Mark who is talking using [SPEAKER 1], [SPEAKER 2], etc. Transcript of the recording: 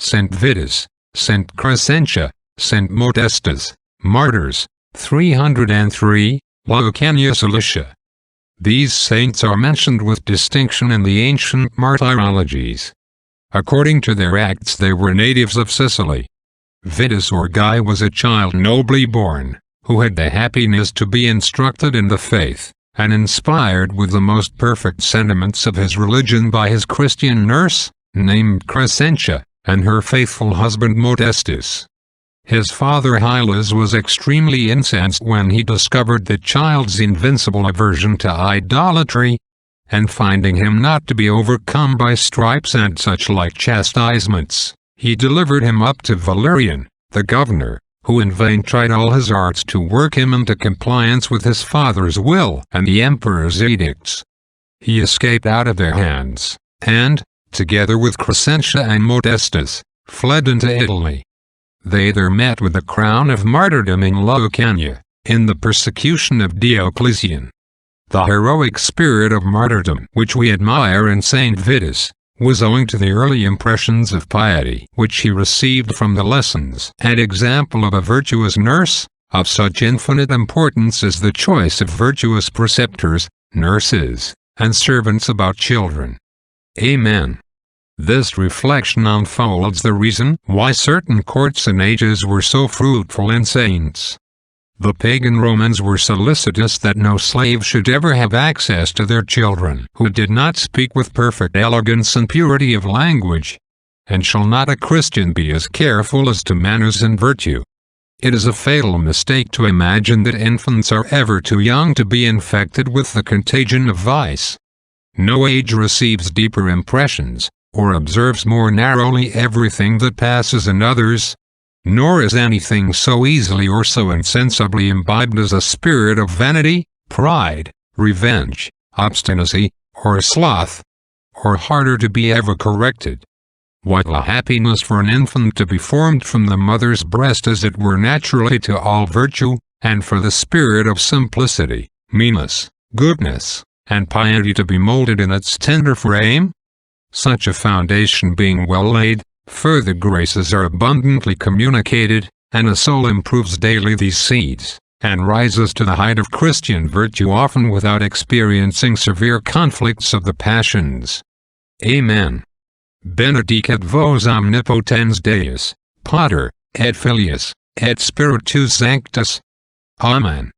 [SPEAKER 1] Saint Vitus, Saint Crescentia, Saint Modestus, Martyrs, 303, Lucania, Cilicia. These saints are mentioned with distinction in the ancient martyrologies. According to their acts, they were natives of Sicily. Vitus or Guy was a child nobly born, who had the happiness to be instructed in the faith, and inspired with the most perfect sentiments of his religion by his Christian nurse, named Crescentia, and her faithful husband Modestus. His father Hylas was extremely incensed when he discovered the child's invincible aversion to idolatry, and finding him not to be overcome by stripes and such like chastisements, he delivered him up to Valerian, the governor, who in vain tried all his arts to work him into compliance with his father's will and the emperor's edicts. He escaped out of their hands, and, together with Crescentia and Modestus, fled into Italy. They there met with the crown of martyrdom in Lucania, in the persecution of Diocletian. The heroic spirit of martyrdom which we admire in Saint Vitus, was owing to the early impressions of piety which he received from the lessons and example of a virtuous nurse. Of such infinite importance is the choice of virtuous preceptors, nurses, and servants about children. Amen. This reflection unfolds the reason why certain courts and ages were so fruitful in saints. The pagan Romans were solicitous that no slave should ever have access to their children who did not speak with perfect elegance and purity of language. And shall not a Christian be as careful as to manners and virtue? It is a fatal mistake to imagine that infants are ever too young to be infected with the contagion of vice. No age receives deeper impressions, or observes more narrowly everything that passes in others, nor is anything so easily or so insensibly imbibed as a spirit of vanity, pride, revenge, obstinacy, or sloth, or harder to be ever corrected. What a happiness for an infant to be formed from the mother's breast as it were naturally to all virtue, and for the spirit of simplicity, meanness, goodness, and piety to be molded in its tender frame? Such a foundation being well laid, further graces are abundantly communicated, and a soul improves daily these seeds, and rises to the height of Christian virtue often without experiencing severe conflicts of the passions. Amen. Benedicat vos omnipotens Deus, Pater, et Filius, et Spiritus Sanctus. Amen.